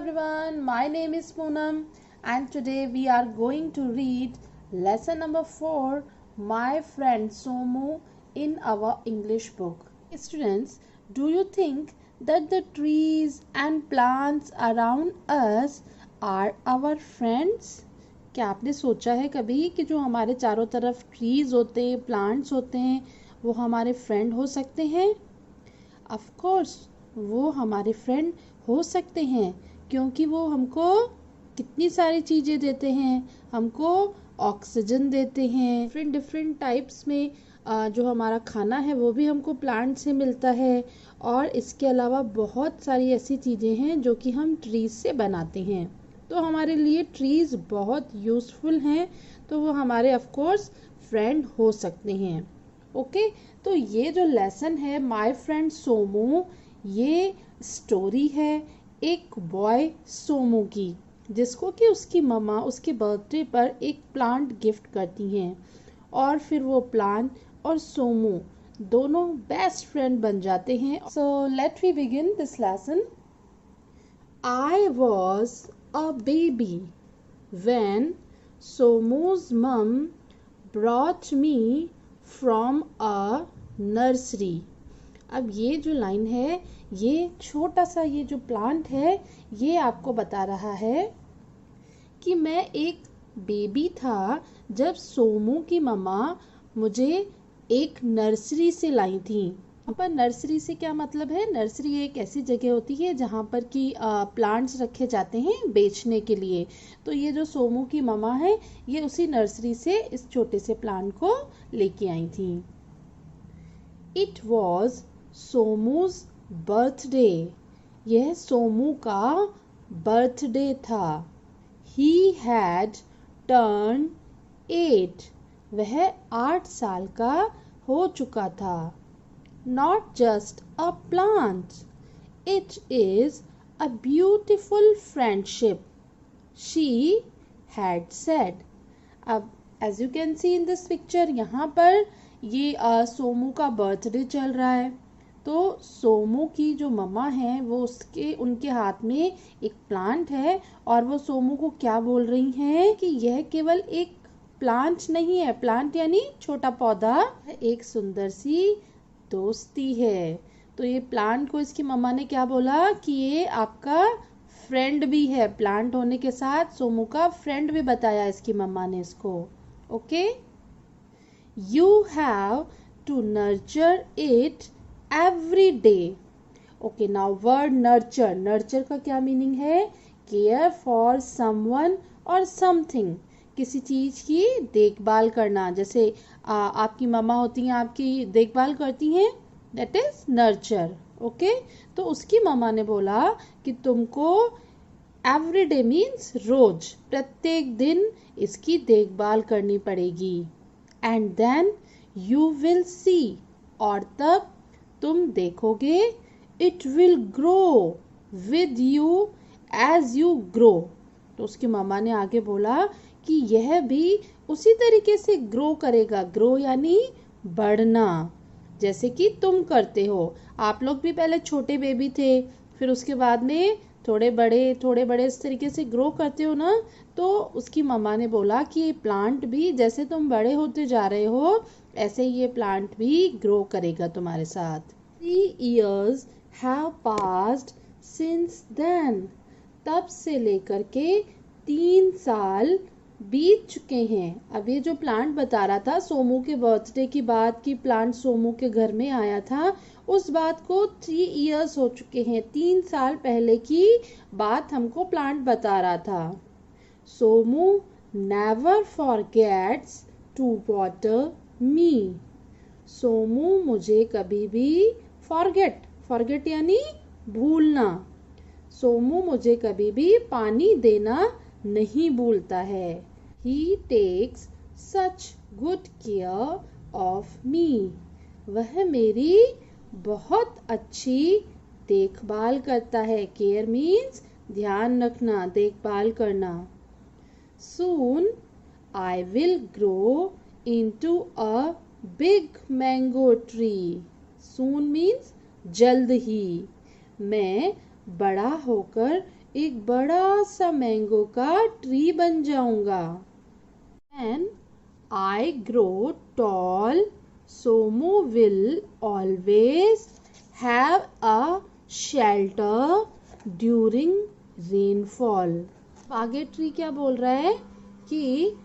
everyone, my name is Poonam and today we are going to read lesson number 4, My Friend Somu in our English book. Students, do you think that the trees and plants around us are our friends? क्या आपने सोचा है कभी कि जो हमारे चारों तरफ ट्रीज होते हैं, प्लांट्स होते हैं, वो हमारे फ्रेंड हो सकते हैं? ऑफ कोर्स वो हमारे फ्रेंड हो सकते हैं क्योंकि वो हमको कितनी सारी चीज़ें देते हैं, हमको ऑक्सीजन देते हैं, डिफरेंट डिफरेंट टाइप्स में जो हमारा खाना है वो भी हमको प्लांट से मिलता है। और इसके अलावा बहुत सारी ऐसी चीज़ें हैं जो कि हम ट्रीज से बनाते हैं, तो हमारे लिए ट्रीज बहुत यूज़फुल हैं, तो वो हमारे ऑफ कोर्स फ्रेंड हो सकते हैं। ओके, तो ये जो लेसन है माय फ्रेंड सोमू, ये स्टोरी है एक बॉय सोमू की, जिसको कि उसकी मम्मा उसके बर्थडे पर एक प्लांट गिफ्ट करती हैं और फिर वो प्लांट और सोमू दोनों बेस्ट फ्रेंड बन जाते हैं। So let we begin this lesson. I was a baby when Somu's mum brought me from a nursery. अब ये जो लाइन है, ये छोटा सा ये जो प्लांट है, ये आपको बता रहा है कि मैं एक बेबी था जब सोमू की मम्मा मुझे एक नर्सरी से लाई थी। यहाँ पर नर्सरी से क्या मतलब है? नर्सरी एक ऐसी जगह होती है जहाँ पर कि प्लांट्स रखे जाते हैं बेचने के लिए। तो ये जो सोमू की मम्मा है, ये उसी नर्सरी से इस छोटे से प्लांट को लेके आई थी। It was Somu's birthday. यह सोमू का बर्थडे था। He had turn 8। वह 8 साल का हो चुका था। Not just a plant, it is a beautiful friendship, she had said. अब as you can see in this picture, यहाँ पर ये सोमू का बर्थडे चल रहा है, तो सोमू की जो मम्मा है वो उनके हाथ में एक प्लांट है और वो सोमू को क्या बोल रही हैं कि यह केवल एक प्लांट नहीं है, प्लांट यानी छोटा पौधा, एक सुंदर सी दोस्ती है। तो ये प्लांट को इसकी मम्मा ने क्या बोला कि ये आपका फ्रेंड भी है, प्लांट होने के साथ सोमू का फ्रेंड भी बताया इसकी मम्मा ने इसको। Okay, you have to nurture it every day. Okay, now word nurture, nurture का क्या मीनिंग है? केयर फॉर समवन और समथिंग, किसी चीज की देखभाल करना। जैसे आपकी मम्मा होती हैं, आपकी देखभाल करती हैं, दैट इज नर्चर। ओके, तो उसकी मम्मा ने बोला कि तुमको एवरी डे मीन्स रोज, प्रत्येक दिन इसकी देखभाल करनी पड़ेगी। And then you will see, और तब तुम देखोगे, it will grow with you as you grow. तो उसकी मम्मा ने आगे बोला कि यह भी उसी तरीके से ग्रो करेगा। ग्रो यानी बढ़ना, जैसे कि तुम करते हो। आप लोग भी पहले छोटे बेबी थे, फिर उसके बाद में थोड़े बड़े इस तरीके से ग्रो करते हो ना। तो उसकी मम्मा ने बोला कि ये प्लांट भी जैसे तुम बड़े होते जा रहे हो, ऐसे ये प्लांट भी ग्रो करेगा तुम्हारे साथ। 3 years have passed since then। तब से लेकर के 3 साल बीत चुके हैं। अब ये जो प्लांट बता रहा था सोमू के बर्थडे की बात की, प्लांट सोमू के घर में आया था, उस बात को 3 years हो चुके हैं। 3 साल पहले की बात हमको प्लांट बता रहा था। Somu never forgets to water me. Somu मुझे कभी भी फॉरगेट यानी भूलना, सोमू मुझे कभी भी पानी देना नहीं भूलता है। He takes such good care of me. वह मेरी बहुत अच्छी देखभाल करता है। केयर मीन्स ध्यान रखना, देखभाल करना। Soon I will grow into a big mango tree. Soon means जल्द ही। मैं बड़ा होकर एक बड़ा सा मैंगो का ट्री बन जाऊंगा। When I grow tall, Somu will always have a shelter during rainfall. आगे ट्री क्या बोल रहा है कि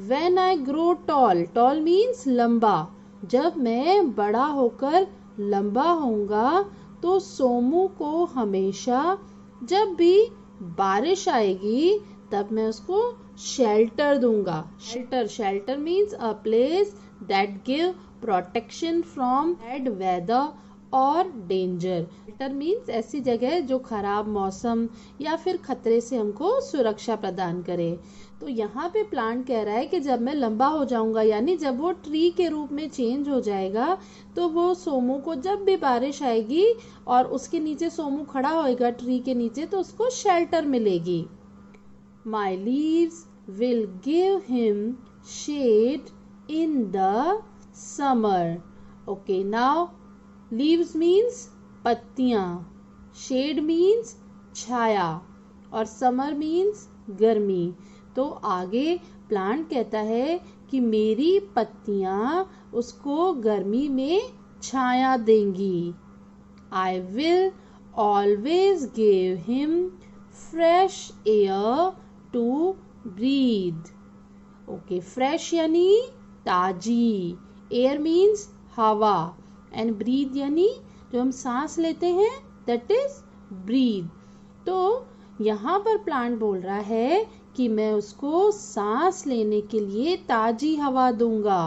When I grow tall, tall means लंबा, जब मैं बड़ा होकर लंबा होऊंगा तो सोमू को हमेशा जब भी बारिश आएगी तब मैं उसको शेल्टर दूंगा। Shelter means a place that give protection from bad weather और डेंजर। शेल्टर मीन्स ऐसी जगह जो खराब मौसम या फिर खतरे से हमको सुरक्षा प्रदान करे। तो यहाँ पे प्लांट कह रहा है कि जब मैं लंबा हो जाऊंगा, यानी जब वो ट्री के रूप में चेंज हो जाएगा, तो वो सोमू को जब भी बारिश आएगी और उसके नीचे सोमू खड़ा होएगा ट्री के नीचे, तो उसको शेल्टर मिलेगी। My leaves will give him shade in the summer. Okay, now leaves means पत्तियां, shade means छाया और summer means गर्मी। तो आगे प्लांट कहता है कि मेरी पत्तियां उसको गर्मी में छाया देंगी। I will always give him fresh air to breathe. Okay, fresh यानी ताजी, air means हवा and breathe यानी जो हम सांस लेते हैं, that is breathe। तो यहाँ पर प्लांट बोल रहा है कि मैं उसको सांस लेने के लिए ताजी हवा दूंगा।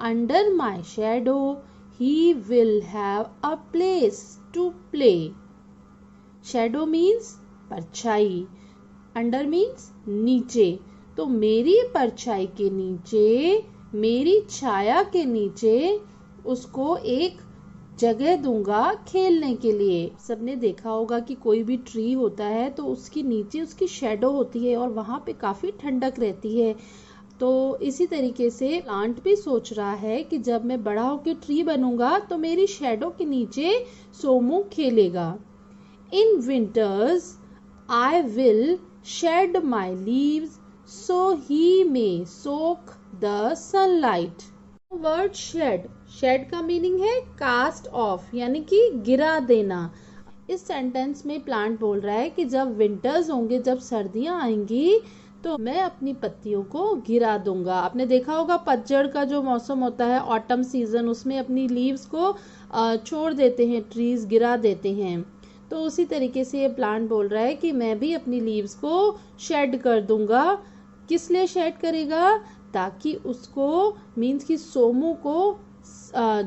Under my shadow he will have a place to play. Shadow means परछाई, अंडर मीन्स नीचे। तो मेरी परछाई के नीचे, मेरी छाया के नीचे उसको एक जगह दूंगा खेलने के लिए। सबने देखा होगा कि कोई भी ट्री होता है तो उसके नीचे उसकी शेडो होती है और वहां पे काफी ठंडक रहती है। तो इसी तरीके से प्लांट भी सोच रहा है कि जब मैं बड़ा होकर ट्री बनूंगा तो मेरी शेडो के नीचे सोमू खेलेगा। In winters I will shed my leaves so he may soak the sunlight. Word shed का मीनिंग है cast off, यानी कि गिरा देना। इस सेंटेंस में प्लांट बोल रहा है कि जब विंटर्स होंगे, जब सर्दियां आएंगी, तो मैं अपनी पत्तियों को गिरा दूंगा। आपने देखा होगा पतझड़ का जो मौसम होता है, ऑटम सीजन, उसमें अपनी लीव्स को छोड़ देते हैं, ट्रीज गिरा देते हैं। तो उसी तरीके से ये प्लांट बोल रहा है कि मैं भी अपनी लीव्स को शेड कर दूंगा। किस लिए शेड करेगा? ताकि उसको मीन्स कि सोमू को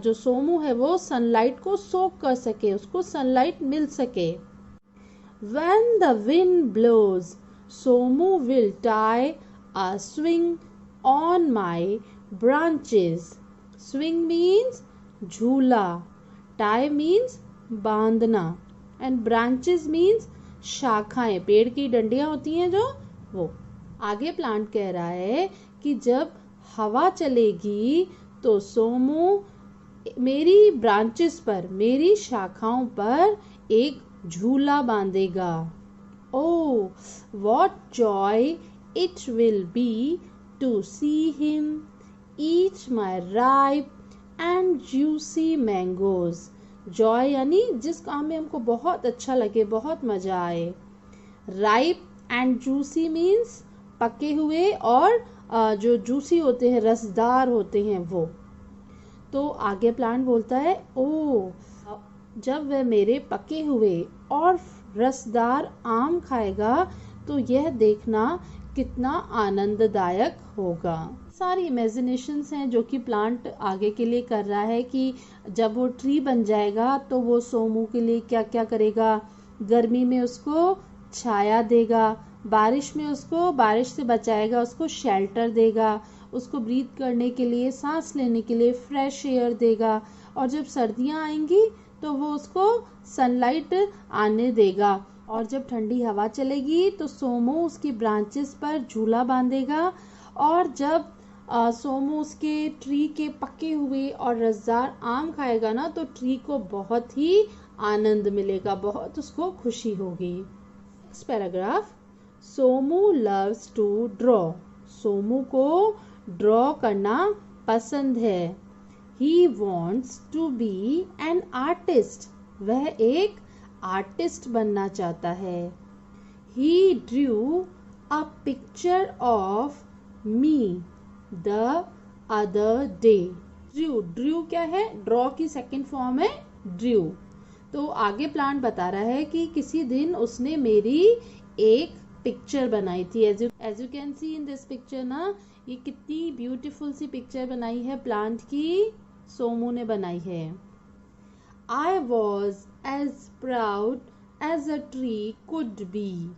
जो सोमू है वो सनलाइट को सोक कर सके, उसको सनलाइट मिल सके। When the wind blows, Somu will tie a swing on my branches. Swing means झूला, tie means बांधना एंड ब्रांचेस मीन्स शाखाएं, पेड़ की डंडियां होती हैं जो, वो। आगे प्लांट कह रहा है कि जब हवा चलेगी तो सोमू मेरी ब्रांचेस पर, मेरी शाखाओं पर एक झूला बांधेगा। Oh, what joy it will be to see him eat my ripe and juicy mangoes. Joy यानी जिस काम में हमको बहुत अच्छा लगे, बहुत मजा आए। राइप एंड जूसी मीन्स पके हुए, और जो जूसी होते हैं, रसदार होते हैं वो। तो आगे प्लांट बोलता है, ओ जब वह मेरे पके हुए और रसदार आम खाएगा तो यह देखना कितना आनंददायक होगा। सारी इमेजिनेशंस हैं जो कि प्लांट आगे के लिए कर रहा है कि जब वो ट्री बन जाएगा तो वो सोमू के लिए क्या क्या करेगा। गर्मी में उसको छाया देगा, बारिश में उसको बारिश से बचाएगा, उसको शेल्टर देगा, उसको ब्रीथ करने के लिए, सांस लेने के लिए फ्रेश एयर देगा, और जब सर्दियाँ आएंगी तो वो उसको सनलाइट आने देगा, और जब ठंडी हवा चलेगी तो सोमू उसकी ब्रांचेस पर झूला बांधेगा, और जब सोमू उसके ट्री के पके हुए और रसदार आम खाएगा ना तो ट्री को बहुत ही आनंद मिलेगा, बहुत उसको खुशी होगी। Next paragraph, Somu loves to draw. Somu को ड्रॉ करना पसंद है। He wants to be an artist. वह एक आर्टिस्ट बनना चाहता है। He drew a picture of me the other day. Drew क्या है? ड्रॉ की सेकेंड फॉर्म है ड्रू। तो आगे प्लांट बता रहा है कि किसी दिन उसने मेरी एक पिक्चर बनाई थी। As you can see in this picture ना, ये कितनी ब्यूटीफुल सी पिक्चर बनाई है प्लांट की, सोमू ने बनाई है। I was as proud as a tree could be.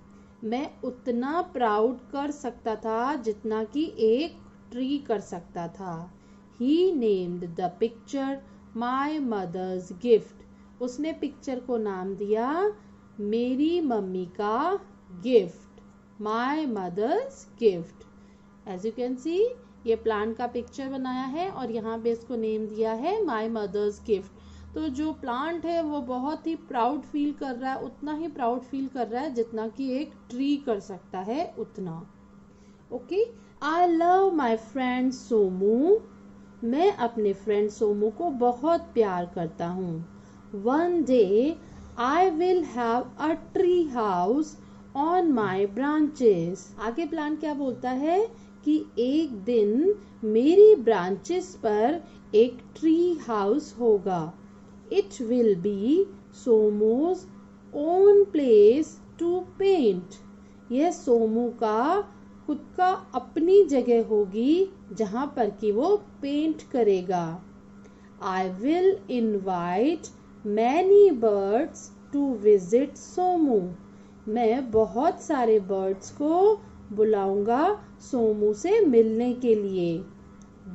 मैं उतना प्राउड कर सकता था जितना कि एक ट्री कर सकता था। He named the picture my mother's gift. उसने पिक्चर को नाम दिया मेरी मम्मी का gift, my mother's gift. As you can see, ये प्लांट का पिक्चर बनाया है और यहाँ पे इसको नेम दिया है my mother's gift. तो जो प्लांट है वो बहुत ही प्राउड फील कर रहा है, उतना ही प्राउड फील कर रहा है जितना कि एक ट्री कर सकता है उतना। Okay, I love my friend Somu. मैं अपने फ्रेंड सोमू को बहुत प्यार करता हूँ। One day I will have a tree house on my branches. आगे प्लांट क्या बोलता है कि एक दिन मेरी ब्रांचेस पर एक ट्री हाउस होगा। It will be Somu's own place to paint. यह सोमू का खुद का अपनी जगह होगी जहां पर कि वो पेंट करेगा। I will invite many birds to visit Somu. मैं बहुत सारे बर्ड्स को बुलाऊंगा सोमू से मिलने के लिए।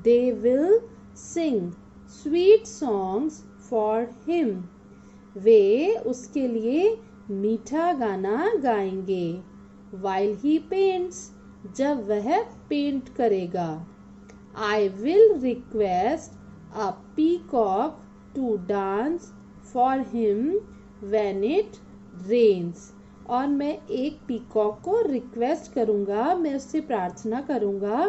They will sing sweet songs for him. वे उसके लिए मीठा गाना गाएंगे। वाइल ही पेंट्स, जब वह पेंट करेगा। I will request a peacock to dance for him when it rains. और मैं एक पीकॉक को रिक्वेस्ट करूंगा, मैं उससे प्रार्थना करूंगा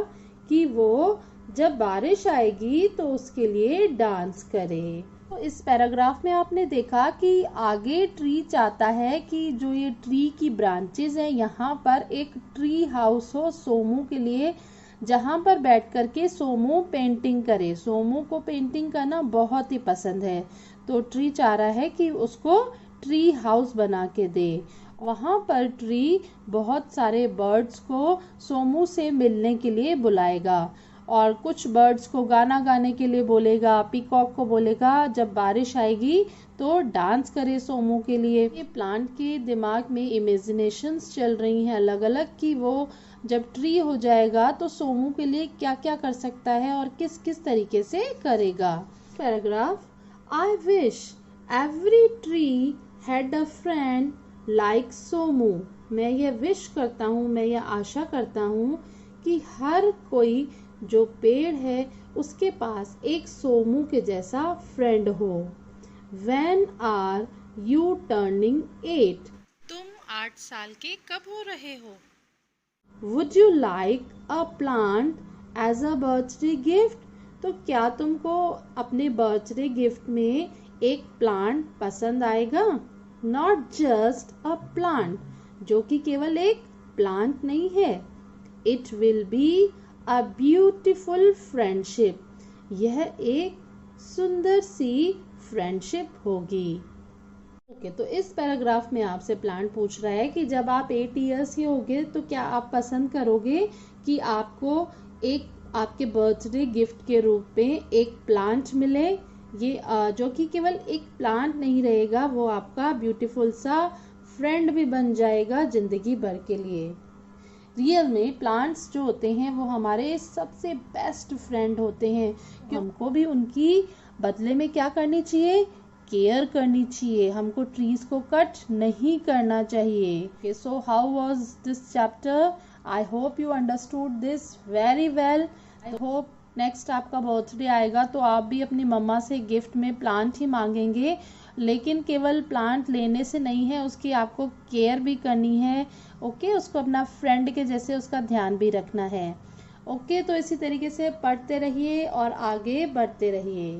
कि वो जब बारिश आएगी तो उसके लिए डांस करे। तो इस पैराग्राफ में आपने देखा कि आगे ट्री चाहता है कि जो ये ट्री की ब्रांचेस हैं यहाँ पर एक ट्री हाउस हो सोमू के लिए, जहाँ पर बैठ करके सोमू पेंटिंग करे। सोमू को पेंटिंग करना बहुत ही पसंद है, तो ट्री चाह रहा है कि उसको ट्री हाउस बना के दे। वहाँ पर ट्री बहुत सारे बर्ड्स को सोमू से मिलने के लिए बुलाएगा और कुछ बर्ड्स को गाना गाने के लिए बोलेगा, पीकॉक को बोलेगा जब बारिश आएगी तो डांस करे सोमू के लिए। ये प्लांट के दिमाग में इमेजिनेशंस चल रही हैं अलग अलग कि वो जब ट्री हो जाएगा तो सोमू के लिए क्या क्या कर सकता है और किस किस तरीके से करेगा। Paragraph, I wish every tree had a friend like Somu. मैं यह विश करता हूँ, मैं यह आशा करता हूँ कि हर कोई जो पेड़ है उसके पास एक सोमू के जैसा फ्रेंड हो। When are you turning 8? तुम 8 साल के कब हो रहे हो? Would you like a plant as a birthday gift? तो क्या तुमको अपने बर्थडे गिफ्ट में एक प्लांट पसंद आएगा? Not just a plant, जो कि केवल एक प्लांट नहीं है। It will be a beautiful friendship. यह एक सुंदर सी फ्रेंडशिप होगी। ओके, तो इस पैराग्राफ में आपसे प्लांट पूछ रहा है कि जब आप 8 इयर्स के होगे तो क्या आप पसंद करोगे कि आपको एक आपके बर्थडे गिफ्ट के रूप में एक प्लांट मिले। ये जो कि केवल एक प्लांट नहीं रहेगा, वो आपका ब्यूटीफुल सा फ्रेंड भी बन जाएगा जिंदगी भर के लिए। रियल में प्लांट्स जो होते हैं वो हमारे सबसे बेस्ट फ्रेंड होते हैं। हमको भी उनकी बदले में क्या करनी चाहिए? केयर करनी चाहिए। हमको ट्रीज को कट नहीं करना चाहिए। So how was this chapter? I hope you understood this very well. I hope next आपका बर्थडे आएगा तो आप भी अपनी मम्मा से गिफ्ट में प्लांट ही मांगेंगे, लेकिन केवल प्लांट लेने से नहीं है, उसकी आपको केयर भी करनी है। ओके, उसको अपना फ्रेंड के जैसे उसका ध्यान भी रखना है। ओके, तो इसी तरीके से पढ़ते रहिए और आगे बढ़ते रहिए।